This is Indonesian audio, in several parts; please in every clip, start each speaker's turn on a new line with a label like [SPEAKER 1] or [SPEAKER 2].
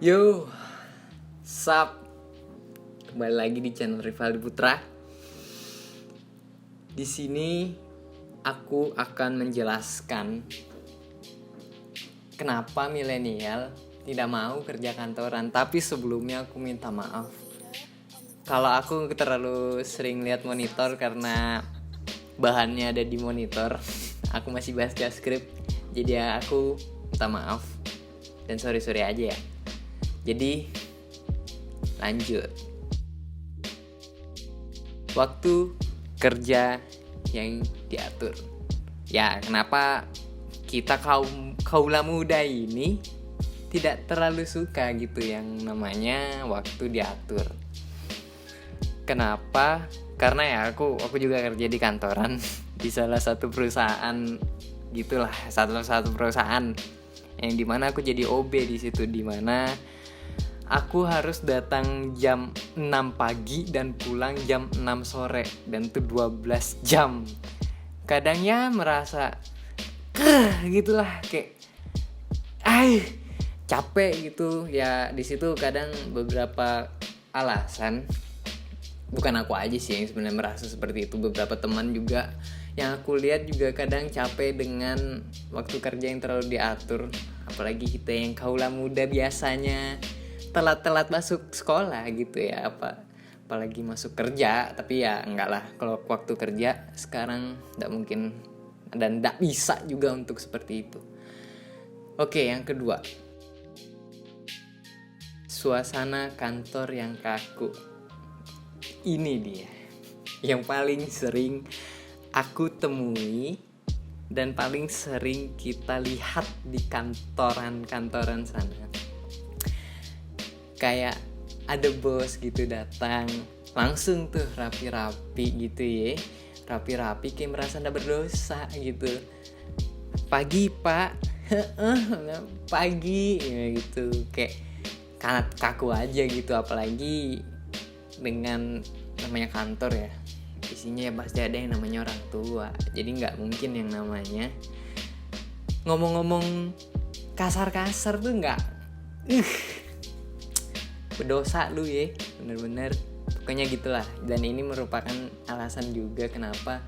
[SPEAKER 1] Yo, sup, kembali lagi di channel Rivaldi Putra. Di sini aku akan menjelaskan kenapa milenial tidak mau kerja kantoran. Tapi sebelumnya aku minta maaf kalau aku terlalu sering lihat monitor karena bahannya ada di monitor. Aku masih bahas JavaScript, jadi ya aku minta maaf dan sorry aja ya. Jadi lanjut. Waktu kerja yang diatur. Ya, kenapa kita kaula muda ini tidak terlalu suka gitu yang namanya waktu diatur. Kenapa? Karena ya aku juga kerja di kantoran di salah satu perusahaan gitulah, satu perusahaan yang dimana aku jadi OB di situ, dimana aku harus datang jam 6 pagi dan pulang jam 6 sore. Dan itu 12 jam. Kadang ya merasa gitulah, kayak capek gitu. Ya di situ kadang beberapa alasan. Bukan aku aja sih yang sebenarnya merasa seperti itu. Beberapa teman juga yang aku lihat juga kadang capek dengan waktu kerja yang terlalu diatur. Apalagi kita yang kaula muda biasanya telat masuk sekolah gitu ya, apalagi masuk kerja. Tapi ya enggak lah, kalau waktu kerja sekarang enggak mungkin dan enggak bisa juga untuk seperti itu. Oke, yang kedua, suasana kantor yang kaku. Ini dia yang paling sering aku temui dan paling sering kita lihat di kantoran sana. Kayak ada bos gitu datang, langsung tuh rapi-rapi gitu ya. Rapi-rapi kayak merasa ndak berdosa gitu. Pagi pak, pagi ya gitu. Kayak kaku aja gitu. Apalagi dengan namanya kantor ya, isinya ya pasti ada yang namanya orang tua. Jadi gak mungkin yang namanya ngomong-ngomong kasar-kasar tuh gak berdosa lu ya, bener-bener. Pokoknya gitulah. Dan ini merupakan alasan juga kenapa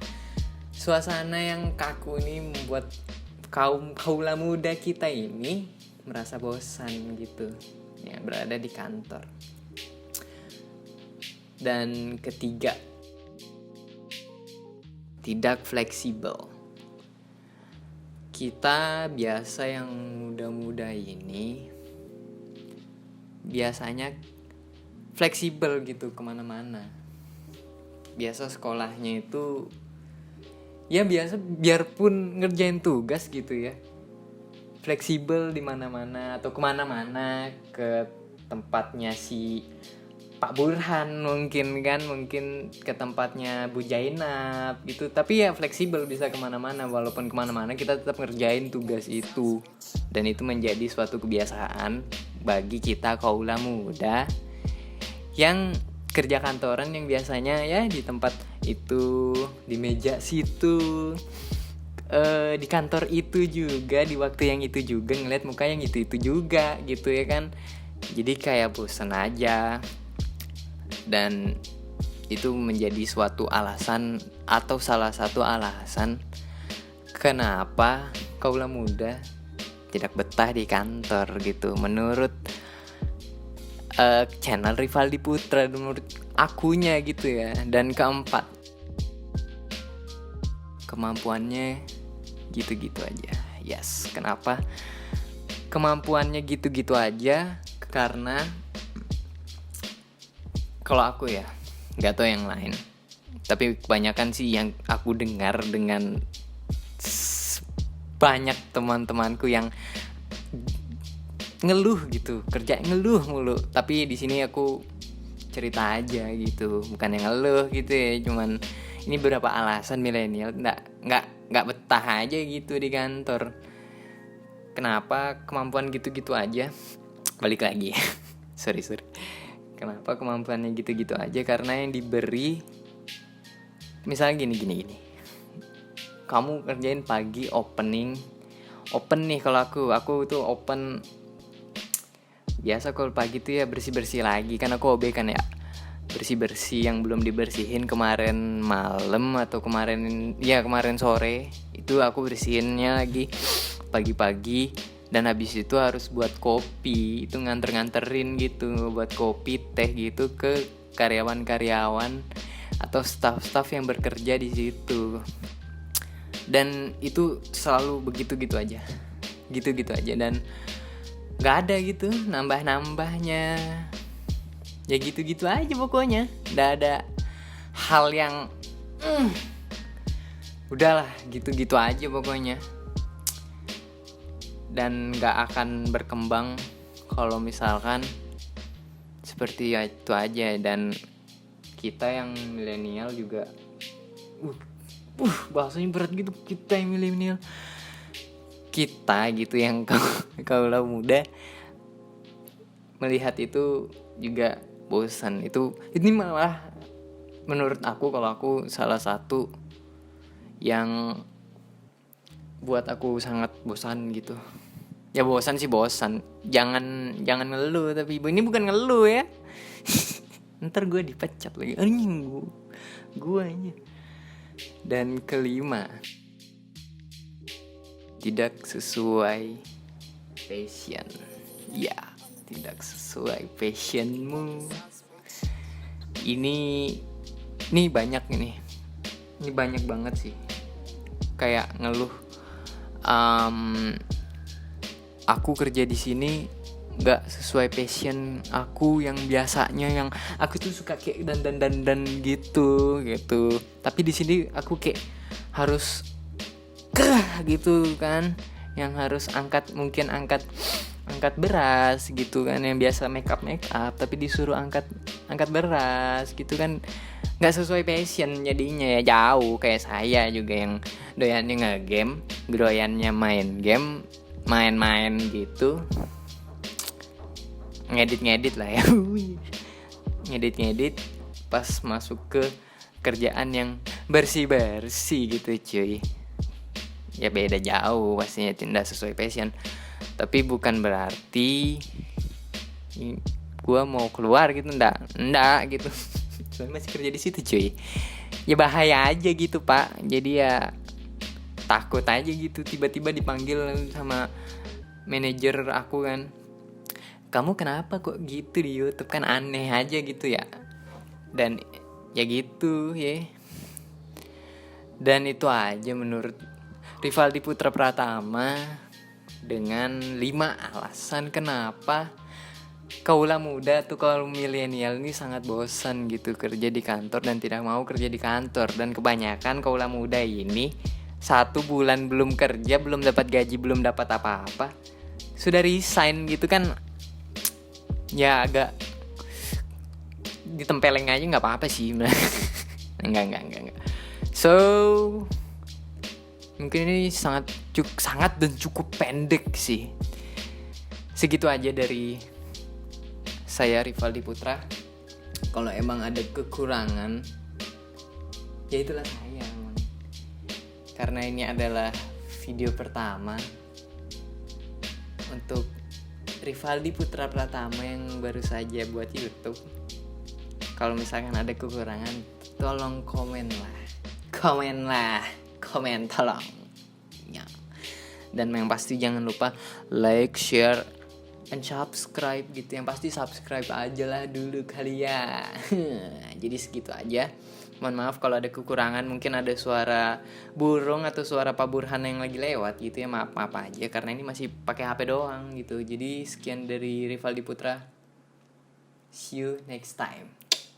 [SPEAKER 1] suasana yang kaku ini membuat kaula muda kita ini merasa bosan gitu ya berada di kantor. Dan ketiga, tidak fleksibel. Kita biasa yang muda-muda ini biasanya fleksibel gitu kemana-mana. Biasa sekolahnya itu ya biasa, biarpun ngerjain tugas gitu ya, fleksibel di mana-mana atau kemana-mana, ke tempatnya si Pak Burhan mungkin ke tempatnya Bu Jainab gitu. Tapi ya fleksibel, bisa kemana-mana. Walaupun kemana-mana kita tetap ngerjain tugas itu. Dan itu menjadi suatu kebiasaan bagi kita kaula muda yang kerja kantoran, yang biasanya ya di tempat itu, di meja situ, di kantor itu juga, di waktu yang itu juga, ngeliat muka yang itu juga gitu ya kan. Jadi kayak bosan aja. Dan itu menjadi suatu alasan atau salah satu alasan kenapa kaula muda tidak betah di kantor gitu, menurut channel Rivaldi Putra, menurut akunya gitu ya. Dan keempat, kemampuannya gitu-gitu aja. Yes, kenapa kemampuannya gitu-gitu aja? Karena kalau aku ya, gak tahu yang lain, tapi kebanyakan sih yang aku dengar dengan banyak teman-temanku yang ngeluh gitu, kerja ngeluh mulu. Tapi di sini aku cerita aja gitu, bukan yang ngeluh gitu ya, cuman ini beberapa alasan milenial nggak betah aja gitu di kantor. Kenapa kemampuan gitu-gitu aja? Balik lagi. sorry. Kenapa kemampuannya gitu-gitu aja? Karena yang diberi, misalnya gini. Kamu kerjain pagi open nih. Kalau aku tuh open biasa kalau pagi tuh ya bersih-bersih lagi, kan aku OB kan ya, bersih-bersih yang belum dibersihin kemarin malam atau kemarin sore itu aku bersihinnya lagi pagi-pagi. Dan habis itu harus buat kopi, itu nganterin gitu, buat kopi teh gitu ke karyawan-karyawan atau staff-staff yang bekerja di situ. Dan itu selalu begitu-gitu aja, gitu-gitu aja, dan nggak ada gitu nambah-nambahnya, ya gitu-gitu aja pokoknya. Nggak ada hal yang udahlah gitu-gitu aja pokoknya. Dan nggak akan berkembang kalau misalkan seperti itu aja. Dan kita yang milenial juga bahasanya berat gitu, kita yang milenial, kita gitu yang kaulah muda melihat itu juga bosan. Ini malah menurut aku, kalau aku salah satu yang buat aku sangat bosan gitu. Ya bosan sih bosan, jangan ngeluh. Tapi ini bukan ngeluh ya. Ntar gue dipecat lagi, anjing gue aja. Dan kelima, tidak sesuai passion. Ya, tidak sesuai passionmu. Ini banyak ini banyak banget sih kayak ngeluh. Aku kerja di sini nggak sesuai passion aku yang biasanya, yang aku tuh suka kayak dan gitu. Tapi di sini aku kayak harus gitu kan, yang harus angkat beras gitu kan, yang biasa make up, tapi disuruh angkat beras gitu kan, nggak sesuai passion jadinya ya. Jauh kayak saya juga yang doyannya nge-game, doyannya main gitu, ngedit lah ya. ngedit pas masuk ke kerjaan yang bersih gitu cuy, ya beda jauh pastinya, tidak sesuai passion. Tapi bukan berarti gue mau keluar gitu, enggak gitu. Soalnya masih kerja di situ cuy, ya bahaya aja gitu pak. Jadi ya takut aja gitu, tiba-tiba dipanggil sama manajer aku kan, kamu kenapa kok gitu di YouTube, kan aneh aja gitu ya. Dan ya gitu ya. Dan itu aja menurut Rivaldi Putra Pratama, dengan 5 alasan kenapa kaulah muda tuh, kalau milenial ini sangat bosan gitu kerja di kantor dan tidak mau kerja di kantor. Dan kebanyakan kaulah muda ini 1 bulan belum kerja, belum dapat gaji, belum dapat apa-apa, sudah resign gitu kan. Ya agak ditempeleng aja nggak apa-apa sih. Enggak. So mungkin ini sangat dan cukup pendek sih. Segitu aja dari saya, Rivaldi Putra. Kalau emang ada kekurangan, ya itulah saya emang. Karena ini adalah video pertama untuk Rivaldi Putra Pratama yang baru saja buat YouTube. Kalau misalkan ada kekurangan, tolong komen tolong ya. Dan yang pasti jangan lupa like, share, and subscribe gitu. Yang pasti subscribe aja lah dulu kali ya. Jadi segitu aja. Mohon maaf kalau ada kekurangan, mungkin ada suara burung atau suara Pak Burhan yang lagi lewat gitu ya, maaf aja karena ini masih pakai HP doang gitu. Jadi sekian dari Rivaldi Putra. See you next time.